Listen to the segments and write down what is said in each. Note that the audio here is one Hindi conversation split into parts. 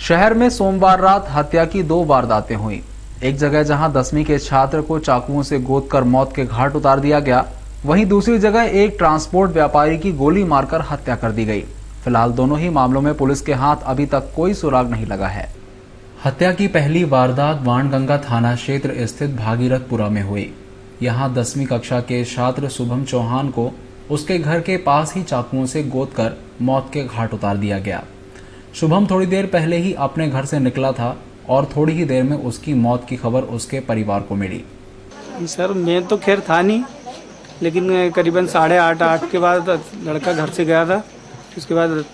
शहर में सोमवार रात हत्या की 2 वारदातें हुई। एक जगह जहां 10वीं के छात्र को चाकुओं से गोदकर मौत के घाट उतार दिया गया, वहीं दूसरी जगह एक ट्रांसपोर्ट व्यापारी की गोली मारकर हत्या कर दी गई। फिलहाल दोनों ही मामलों में पुलिस के हाथ अभी तक कोई सुराग नहीं लगा है। हत्या की पहली वारदात वाणगंगा थाना क्षेत्र स्थित भागीरथपुरा में हुई। यहां 10वीं कक्षा के छात्र शुभम चौहान को उसके घर के पास ही चाकुओं से गोदकर मौत के घाट उतार दिया गया। शुभम थोड़ी देर पहले ही अपने घर से निकला था और थोड़ी ही देर में उसकी मौत की खबर उसके परिवार को मिली। सर मैं तो खैर था नहीं, लेकिन करीबन 8:30 के बाद लड़का घर से गया था। उसके बाद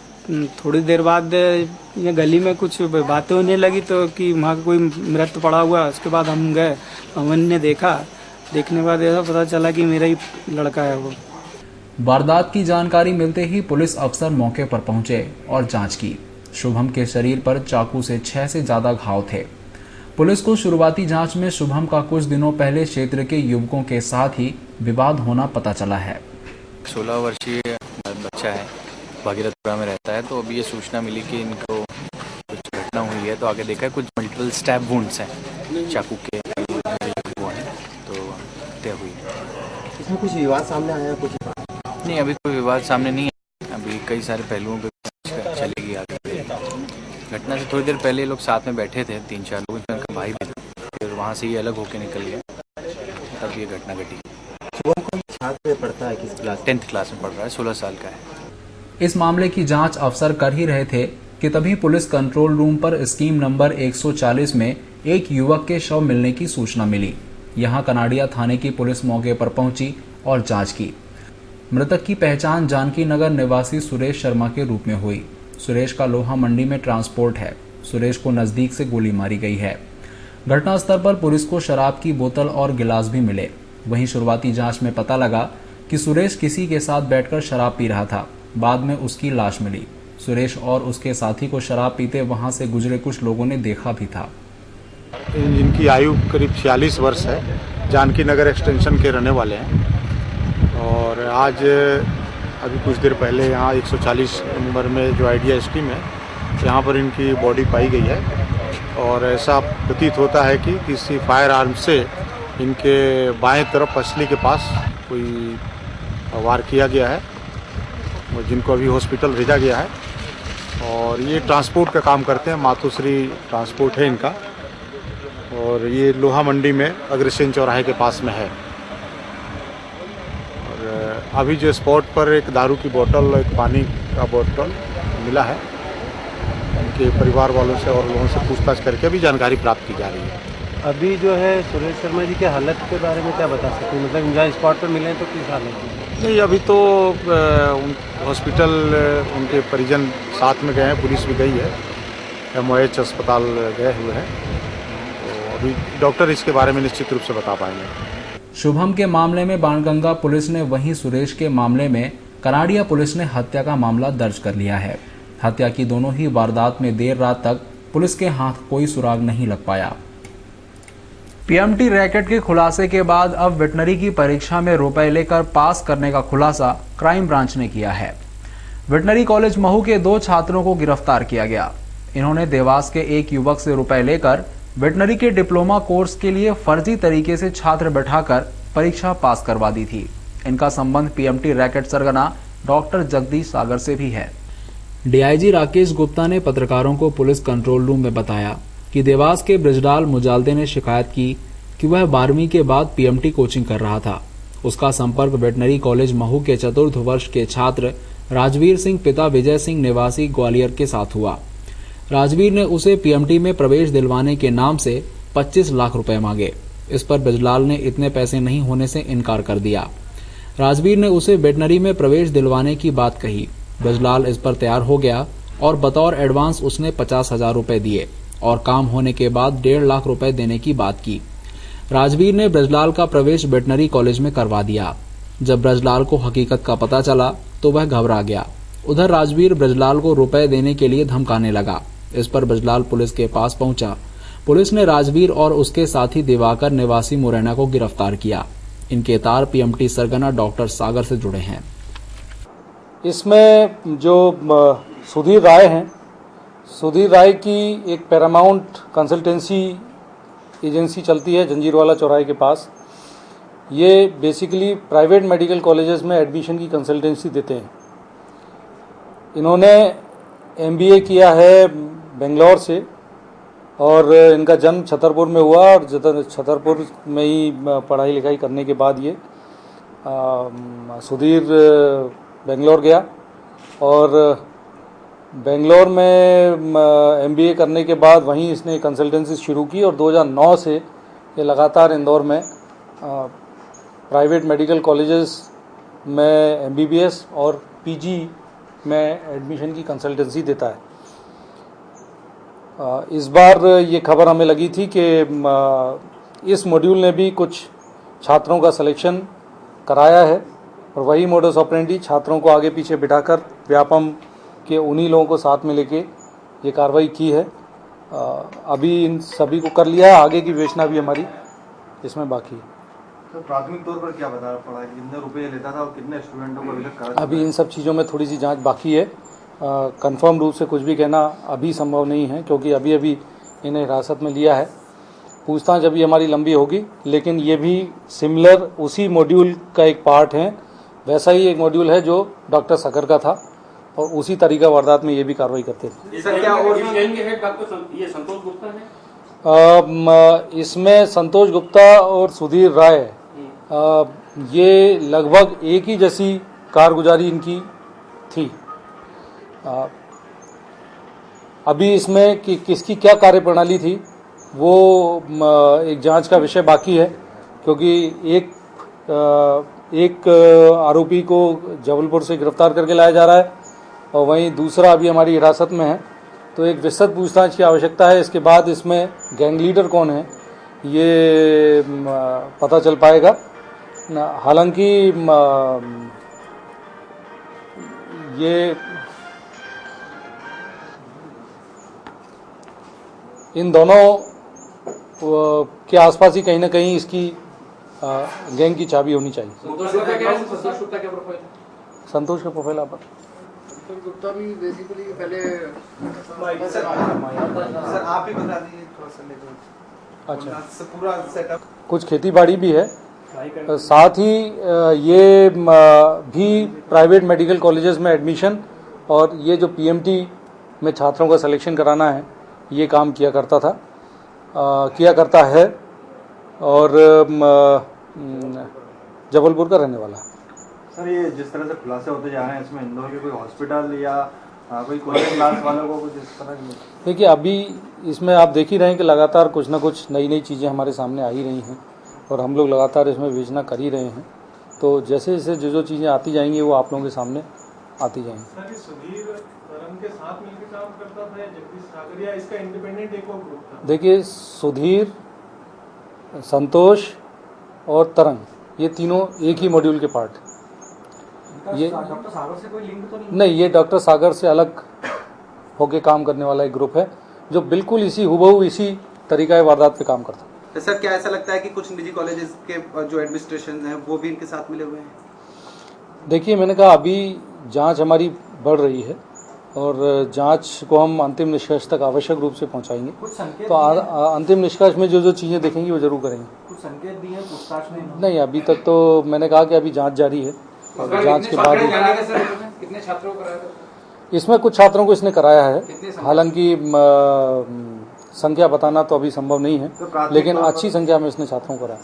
थोड़ी देर बाद ये गली में कुछ बातें होने लगी तो कि वहाँ कोई मृत पड़ा हुआ। उसके बाद हम गए, हमने देखने के बाद ऐसा पता चला कि मेरा ही लड़का है वो। वारदात की जानकारी मिलते ही पुलिस अफसर मौके पर पहुंचे और जांच की। शुभम के शरीर पर चाकू से 6 से ज्यादा घाव थे। पुलिस को शुरुआती जांच में शुभम का कुछ दिनों पहले क्षेत्र के युवकों के साथ ही विवाद होना पता चला है। 16 वर्षीय बच्चा है, भागीरथपुरा में रहता है। तो अभी ये सूचना मिली कि इनको कुछ घटना हुई है, तो आगे देखा है कुछ मल्टीपल स्टैब वुंड्स हैं, चाकू के वो हैं, तो हत्या हुई है। इसमें कुछ विवाद सामने आया? कुछ नहीं, अभी कोई विवाद सामने नहीं है। अभी कई सारे पहलुओं पर चलेगी आगे। घटना से थोड़ी देर पहले लोग साथ में बैठे थे, 3-4 लोग, इसमें उनका भाई भी था। फिर वहाँ से ये अलग होकर निकल गया, तब ये घटना घटी। शुभम कौन छात्र पढ़ता है? किस क्लास? 10th क्लास में पढ़ रहा है, 16 साल का है। इस मामले की जांच अफसर कर ही रहे थे कि तभी पुलिस कंट्रोल रूम पर स्कीम नंबर 140 में एक युवक के शव मिलने की सूचना मिली। यहां कनाडिया थाने की पुलिस मौके पर पहुंची और जांच की। मृतक की पहचान जानकी नगर निवासी सुरेश शर्मा के रूप में हुई। सुरेश का लोहा मंडी में ट्रांसपोर्ट है। सुरेश को नजदीक से गोली मारी गई है। घटनास्थल पर पुलिस को शराब की बोतल और गिलास भी मिले। वहीं शुरुआती जांच में पता लगा कि सुरेश किसी के साथ बैठकर शराब पी रहा था। बाद में उसकी लाश मिली। सुरेश और उसके साथी को शराब पीते वहां से गुजरे कुछ लोगों ने देखा भी था। जिनकी आयु करीब 46 वर्ष है, जानकी नगर एक्सटेंशन के रहने वाले हैं। और आज अभी कुछ देर पहले यहाँ 140 नंबर में जो आइडिया स्कीम है, यहाँ पर इनकी बॉडी पाई गई है। और ऐसा प्रतीत होता है कि किसी फायर आर्म से इनके बाएं तरफ पसली के पास कोई वार किया गया है, और जिनको अभी हॉस्पिटल भेजा गया है। और ये ट्रांसपोर्ट का काम करते हैं, मातुश्री ट्रांसपोर्ट है इनका। और ये लोहा मंडी में अग्रसेन चौराहे के पास में है। अभी जो स्पॉट पर एक दारू की बोतल, एक पानी का बोतल मिला है। उनके परिवार वालों से और लोगों से पूछताछ करके भी जानकारी प्राप्त की जा रही है। अभी जो है सुरेश शर्मा जी के हालत के बारे में क्या बता सकते हैं? मतलब जहाँ स्पॉट पर मिले तो किस हालत में? नहीं, अभी तो हॉस्पिटल उनके परिजन साथ में गए हैं, पुलिस भी गई है, MOH अस्पताल गए हुए हैं। तो अभी डॉक्टर इसके बारे में निश्चित रूप से बता पाएंगे। शुभम के मामले में बाणगंगा पुलिस ने, वहीं सुरेश के मामले में कनाडिया पुलिस ने हत्या का मामला दर्ज कर लिया है। हत्या की दोनों ही वारदात में देर रात तक पुलिस के हाथ कोई सुराग नहीं लग पाया। PMT रैकेट के खुलासे के बाद अब वेटनरी की परीक्षा में रुपए लेकर पास करने का खुलासा क्राइम ब्रांच ने किया है। वेटनरी कॉलेज महू के 2 छात्रों को गिरफ्तार किया गया। इन्होंने देवास के एक युवक से रुपए लेकर वेटनरी के डिप्लोमा कोर्स के लिए फर्जी तरीके से छात्र बैठाकर परीक्षा पास करवा दी थी। इनका संबंध PMT रैकेट सरगना डॉक्टर जगदीश सागर से भी है। DIG राकेश गुप्ता ने पत्रकारों को पुलिस कंट्रोल रूम में बताया कि देवास के ब्रजलाल मुजालदे ने शिकायत की कि वह 12वीं के बाद PMT कोचिंग कर रहा था। उसका संपर्क वेटनरी कॉलेज महू के चतुर्थ वर्ष के छात्र राजवीर सिंह पिता विजय सिंह निवासी ग्वालियर के साथ हुआ। राजवीर ने उसे PMT में प्रवेश दिलवाने के नाम से 25 लाख रुपए मांगे। इस पर ब्रजलाल ने इतने पैसे नहीं होने से इनकार कर दिया। राजवीर ने उसे वेटनरी में प्रवेश दिलवाने की बात कही। ब्रजलाल इस पर तैयार हो गया और बतौर एडवांस उसने 50,000 रुपए दिए और काम होने के बाद 1.5 लाख रुपए देने की बात की। राजवीर ने ब्रजलाल का प्रवेश वेटनरी कॉलेज में करवा दिया। जब ब्रजलाल को हकीकत का पता चला तो वह घबरा गया। उधर राजवीर ब्रजलाल को रुपए देने के लिए धमकाने लगा। इस पर ब्रजलाल पुलिस के पास पहुंचा। पुलिस ने राजवीर और उसके साथी दिवाकर निवासी मुरैना को गिरफ्तार किया। इनके तार PMT सरगना डॉक्टर सागर से जुड़े हैं। इसमें जो सुधीर राय हैं, सुधीर राय की एक पैरामाउंट कंसल्टेंसी एजेंसी चलती है जंजीरवाला चौराहे के पास। ये बेसिकली प्राइवेट मेडिकल कॉलेजेस में एडमिशन की कंसल्टेंसी देते हैं। इन्होंने MBA किया है बेंगलोर से और इनका जन्म छतरपुर में हुआ और छतरपुर में ही पढ़ाई लिखाई करने के बाद ये सुधीर बेंगलोर गया और बेंगलोर में MBA करने के बाद वहीं इसने कंसल्टेंसी शुरू की और 2009 से ये लगातार इंदौर में प्राइवेट मेडिकल कॉलेजेस में MBBS और PG में एडमिशन की कंसल्टेंसी देता है। इस बार ये खबर हमें लगी थी कि इस मॉड्यूल ने भी कुछ छात्रों का सिलेक्शन कराया है और वही मोडस ऑपरेंडी छात्रों को आगे पीछे बिठाकर व्यापम के उन्हीं लोगों को साथ में लेके ये कार्रवाई की है। अभी इन सभी को कर लिया है, आगे की विवेचना भी हमारी इसमें बाकी है। तो प्राथमिक तौर पर क्या बता पड़ा है, कितने रुपए लेता था और कितने स्टूडेंटों को अभी तक करा? अभी इन सब चीज़ों में थोड़ी सी जांच बाकी है। कंफर्म रूप से कुछ भी कहना अभी संभव नहीं है क्योंकि अभी अभी इन्हें हिरासत में लिया है। पूछताछ अभी हमारी लंबी होगी, लेकिन ये भी सिमिलर उसी मॉड्यूल का एक पार्ट है। वैसा ही एक मॉड्यूल है जो डॉक्टर सागर का था और उसी तरीका वारदात में ये भी कार्रवाई करते थे। सर क्या और ये संतोष गुप्ता है? इसमें संतोष गुप्ता और सुधीर राय ये लगभग एक ही जैसी कारगुजारी इनकी थी। अभी इसमें कि किसकी क्या कार्यप्रणाली थी वो एक जांच का विषय बाकी है क्योंकि एक आरोपी को जबलपुर से गिरफ्तार करके लाया जा रहा है और वहीं दूसरा अभी हमारी हिरासत में है। तो एक विस्तृत पूछताछ की आवश्यकता है। इसके बाद इसमें गैंग लीडर कौन है ये पता चल पाएगा। हालांकि ये इन दोनों के आसपास ही कहीं ना कहीं इसकी गैंग की चाबी होनी चाहिए। संतोष का प्रोफाइल आप गुप्ता भी बेसिकली पहले सर आप ही बता दीजिए थोड़ा सा। अच्छा, पूरा सेटअप कुछ खेती बाड़ी भी है, साथ ही ये भी प्राइवेट मेडिकल कॉलेजेस में एडमिशन और ये जो PMT में छात्रों का सिलेक्शन कराना है ये काम किया करता है और जबलपुर का रहने वाला है। सर ये जिस तरह से खुलासे होते जा रहे हैं इसमें इंदौर के कोई हॉस्पिटल या कोई कोचिंग क्लास वालों को कुछ इस तरह की? देखिए अभी इसमें आप देख ही रहे हैं कि लगातार कुछ ना कुछ नई चीज़ें हमारे सामने आ ही रही हैं और हम लोग लगातार इसमें विवेचना कर ही रहे हैं। तो जैसे जैसे जो चीज़ें आती जाएंगी वो आप लोगों के सामने आती जाएंगी। सर सुधीर तरंग के साथ मिलकर काम करता था या जगदीश सागर या इसका इंडिपेंडेंट एक और ग्रुप था? देखिए सुधीर, संतोष और तरंग ये तीनों एक ही मॉड्यूल के पार्ट। ये डॉक्टर सागर से कोई लिंक तो नहीं, ये डॉक्टर सागर से अलग होके काम करने वाला एक ग्रुप है जो बिल्कुल इसी हुबहू इसी तरीका वारदात पे काम करता है। तो सर क्या ऐसा लगता है कि कुछ निजी कॉलेजेस के जो एडमिनिस्ट्रेशन है वो भी इनके साथ मिले हुए हैं? देखिए मैंने कहा अभी जांच हमारी बढ़ रही है और जांच को हम अंतिम निष्कर्ष तक आवश्यक रूप से पहुंचाएंगे। तो अंतिम निष्कर्ष में जो चीज़ें देखेंगी वो जरूर करेंगे। कुछ संकेत दिए हैं पूछताछ में? नहीं, अभी तक तो मैंने कहा कि अभी जांच जारी है और जांच के बाद कितने छात्रों को इसमें कुछ छात्रों को इसने कराया है। हालांकि संख्या बताना तो अभी संभव नहीं है, लेकिन अच्छी संख्या में इसने छात्रों को कराया।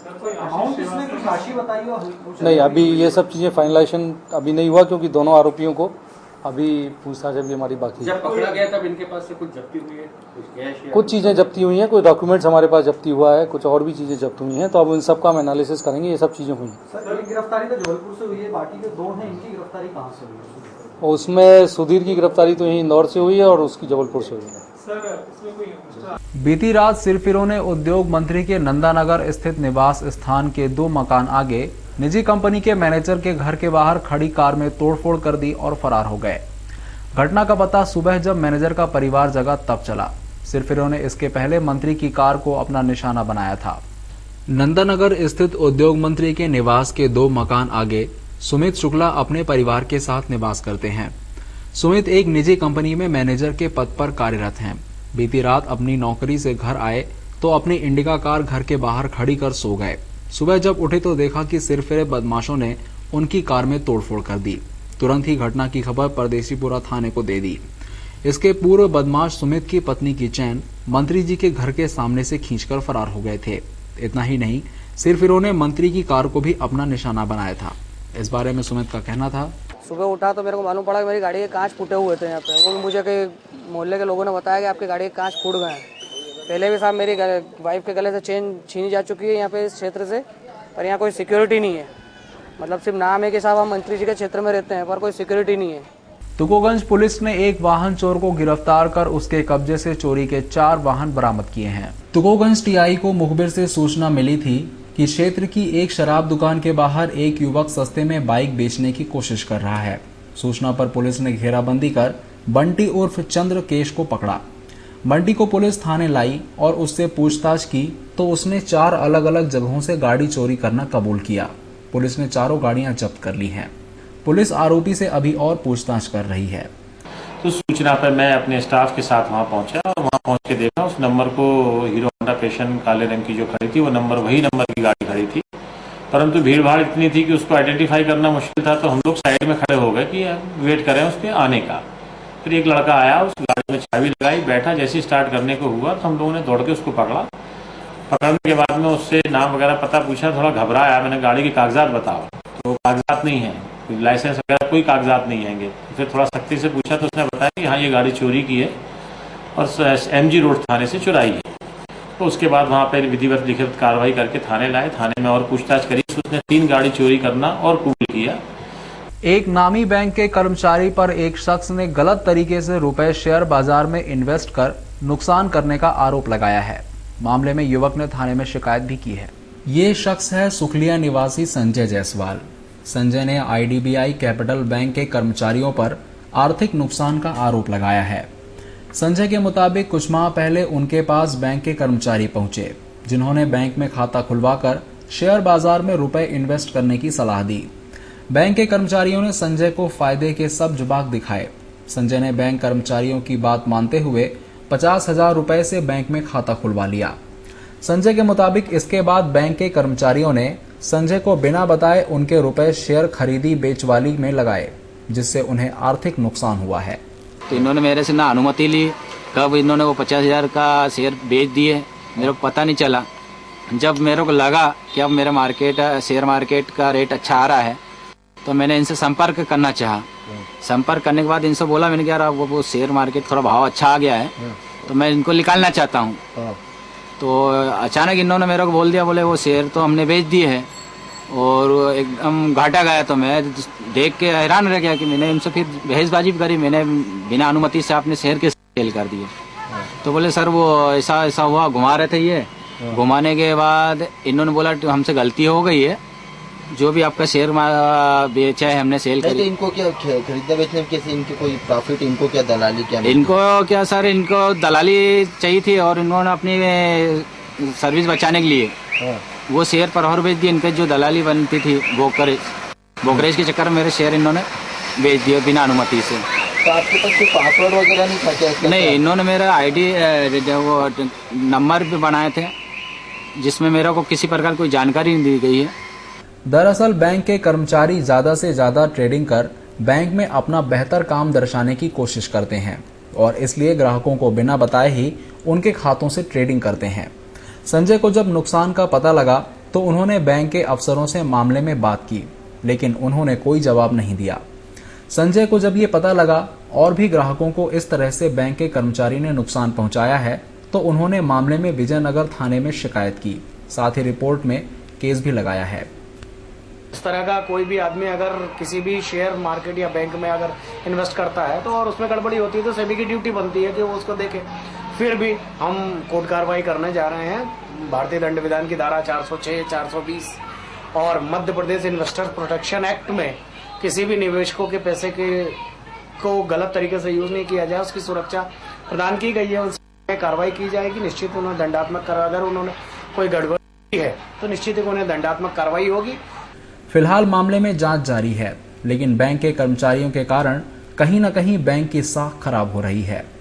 नहीं, अभी ये सब चीज़ें फाइनलाइजेशन अभी नहीं हुआ क्योंकि दोनों आरोपियों को अभी पूछताछ अभी हमारी बाकी है। जब पकड़ा गया तब इनके पास से कुछ जब्ती हुई है, कुछ कैश या कुछ चीज़ें जब्ती हुई हैं, कुछ डॉक्यूमेंट्स हमारे पास जब्ती हुआ है, कुछ और भी चीज़ें जब्त हुई हैं। तो अब इन सब का हम एनालिसिस करेंगे। ये सब चीज़ें हुई हैं। सर गिरफ्तारी तो जबलपुर से हुई है, बाकी के दो हैं, इनकी गिरफ्तारी कहाँ से हुई है? उसमें सुधीर की गिरफ्तारी तो यहीं इंदौर से हुई है और उसकी जबलपुर से हुई है। बीती रात सिरफिरों ने उद्योग मंत्री के नंदानगर स्थित निवास स्थान के 2 मकान आगे निजी कंपनी के मैनेजर के घर के बाहर खड़ी कार में तोड़फोड़ कर दी और फरार हो गए। घटना का पता सुबह जब मैनेजर का परिवार जगा तब चला। सिरफिरों ने इसके पहले मंत्री की कार को अपना निशाना बनाया था। नंदानगर स्थित उद्योग मंत्री के निवास के 2 मकान आगे सुमित शुक्ला अपने परिवार के साथ निवास करते हैं। सुमित एक निजी कंपनी में मैनेजर के पद पर कार्यरत हैं। बीती रात अपनी नौकरी से घर आए तो अपनी इंडिका कार घर के बाहर खड़ी कर सो गए। सुबह जब उठे तो देखा कि सिरफिरे बदमाशों ने उनकी कार में तोड़फोड़ कर दी। तुरंत ही घटना की खबर परदेशीपुरा थाने को दे दी। इसके पूर्व बदमाश सुमित की पत्नी की चैन मंत्री जी के घर के सामने से खींचकर फरार हो गए थे। इतना ही नहीं, सिरफिरों ने मंत्री की कार को भी अपना निशाना बनाया था। इस बारे में सुमित का कहना था, सुबह उठा तो मेरे को मालूम पड़ा कि मेरी गाड़ी के कांच फूटे हुए थे यहाँ पे। वो भी मुझे के मोहल्ले के लोगों ने बताया कि आपकी गाड़ी के कांच फूट गए हैं। पहले भी साहब मेरी वाइफ के गले से चेन छीनी जा चुकी है यहाँ पे इस क्षेत्र से, पर यहाँ कोई सिक्योरिटी नहीं है। मतलब सिर्फ नाम है कि साहब हम मंत्री जी के क्षेत्र में रहते हैं, पर कोई सिक्योरिटी नहीं है। तुकोगंज पुलिस ने एक वाहन चोर को गिरफ्तार कर उसके कब्जे से चोरी के 4 वाहन बरामद किए हैं। तुकोगंज टीआई को मुखबिर से सूचना मिली थी कि क्षेत्र की एक शराब दुकान के बाहर एक युवक सस्ते में बाइक बेचने की कोशिश कर रहा है। सूचना पर पुलिस ने घेराबंदी कर बंटी उर्फ चंद्र केश को पकड़ा। बंटी को पुलिस थाने लाई और उससे पूछताछ की तो उसने 4 अलग अलग जगहों से गाड़ी चोरी करना कबूल किया। पुलिस ने चारों गाड़ियां जब्त कर ली हैं। पुलिस आरोपी से अभी और पूछताछ कर रही है। तो सूचना पर मैं अपने स्टाफ के साथ वहां पहुंचा और वहां पहुंच के देखा उस नंबर को, हीरो होंडा पैशन काले रंग की जो खड़ी थी वो नंबर वही नंबर की गाड़ी खड़ी थी, परंतु भीड़ भाड़ इतनी थी कि उसको आइडेंटिफाई करना मुश्किल था। तो हम लोग साइड में खड़े हो गए कि वेट करें उसके आने का। फिर एक लड़का आया, उस गाड़ी में चाबी लगाई, बैठा। जैसे स्टार्ट करने को हुआ तो हम लोगों ने दौड़ के उसको पकड़ा। पकड़ने के बाद में उससे नाम वगैरह पता पूछा, थोड़ा घबराया। मैंने गाड़ी के कागजात बताओ, तो कागजात नहीं है, लाइसेंस वगैरह कोई कागजात नहीं आएंगे। फिर थोड़ा सख्ती से पूछा तो उसने बताया कि हाँ ये गाड़ी चोरी की है और एमजी रोड थाने से चुराई है। तो उसके बाद वहाँ पर विधिवत लिखित कार्रवाई करके थाने लाए। थाने में और पूछताछ करी, उसने 3 गाड़ी चोरी करना और कबूल किया। एक नामी बैंक के कर्मचारी पर एक शख्स ने गलत तरीके से रुपए शेयर बाजार में इन्वेस्ट कर नुकसान करने का आरोप लगाया है। मामले में युवक ने थाने में शिकायत भी की है। ये शख्स है सुखलिया निवासी संजय जायसवाल। संजय ने आईडीबीआई कैपिटल बैंक के कर्मचारियों पर आर्थिक नुकसान का आरोप लगाया है। संजय के मुताबिक कुछ माह पहले उनके पास बैंक के कर्मचारी पहुंचे, जिन्होंने बैंक में खाता खुलवाकर शेयर बाजार में रुपए इन्वेस्ट करने की सलाह दी। बैंक के कर्मचारियों ने संजय को फायदे के सब जुबाक दिखाए। संजय ने बैंक कर्मचारियों की बात मानते हुए 50,000 रुपए से बैंक में खाता खुलवा लिया। संजय के मुताबिक इसके बाद बैंक के कर्मचारियों ने संजय को बिना बताए उनके रुपए शेयर खरीदी बेचवाली में लगाए, जिससे उन्हें आर्थिक नुकसान हुआ है। तो इन्होंने मेरे से ना अनुमति ली, कब इन्होंने वो 50,000 का शेयर बेच दिए मेरे को पता नहीं चला। जब मेरे को लगा कि अब मेरा शेयर मार्केट का रेट अच्छा आ रहा है तो मैंने इनसे संपर्क करना चाहा। संपर्क करने के बाद इनसे बोला मैंने कि यार वो शेयर मार्केट थोड़ा भाव अच्छा आ गया है तो मैं इनको निकालना चाहता हूँ। तो अचानक इन्होंने मेरे को बोल दिया, बोले वो शेयर तो हमने बेच दिए हैं और एकदम घाटा गया। तो मैं देख के हैरान रह गया कि मैंने इनसे फिर बहसबाजी करी, मैंने बिना अनुमति से अपने शेयर के सेल कर दिए। तो बोले सर वो ऐसा हुआ, घुमा रहे थे ये। घुमाने के बाद इन्होंने बोला हमसे गलती हो गई है, जो भी आपका शेयर बेचा है हमने सेल करी। इनको क्या खरीदने बेचने में कैसे इनके कोई प्रॉफिट, इनको क्या दलाली, क्या इनको क्या सर, इनको दलाली चाहिए थी और इन्होंने अपनी सर्विस बचाने के लिए वो शेयर पर और बेच दिए। इनके जो दलाली बनती थी ब्रोकरेज के चक्कर में मेरे शेयर इन्होंने बेच दिए बिना अनुमति से। तो आपके पास कोई पासवर्ड वगैरह नहीं था क्या? नहीं, इन्होंने मेरा आईडी वो नंबर भी बनाए थे जिसमें मेरे को किसी प्रकार कोई जानकारी नहीं दी गई है। दरअसल बैंक के कर्मचारी ज्यादा से ज्यादा ट्रेडिंग कर बैंक में अपना बेहतर काम दर्शाने की कोशिश करते हैं और इसलिए ग्राहकों को बिना बताए ही उनके खातों से ट्रेडिंग करते हैं। संजय को जब नुकसान का पता लगा तो उन्होंने बैंक के अफसरों से मामले में बात की, लेकिन उन्होंने कोई जवाब नहीं दिया। संजय को जब ये पता लगा और भी ग्राहकों को इस तरह से बैंक के कर्मचारी ने नुकसान पहुंचाया है तो उन्होंने मामले में विजयनगर थाने में शिकायत की, साथ ही रिपोर्ट में केस भी लगाया है। इस तरह का कोई भी आदमी अगर किसी भी शेयर मार्केट या बैंक में अगर इन्वेस्ट करता है तो और उसमें गड़बड़ी होती है तो सेबी की ड्यूटी बनती है कि वो उसको देखे। फिर भी हम कोर्ट कार्रवाई करने जा रहे हैं। भारतीय दंड विधान की धारा 406, 420 और Madhya Pradesh investor protection act में किसी भी निवेशकों के पैसे को गलत तरीके से यूज नहीं किया जाए, उसकी सुरक्षा प्रदान की गई है। उनसे कार्रवाई की जाएगी। निश्चित उन्हें दंडात्मक, अगर उन्होंने कोई गड़बड़ी है तो निश्चित ही उन्हें दंडात्मक कार्रवाई होगी। फिलहाल मामले में जांच जारी है, लेकिन बैंक के कर्मचारियों के कारण कहीं न कहीं बैंक की साख खराब हो रही है।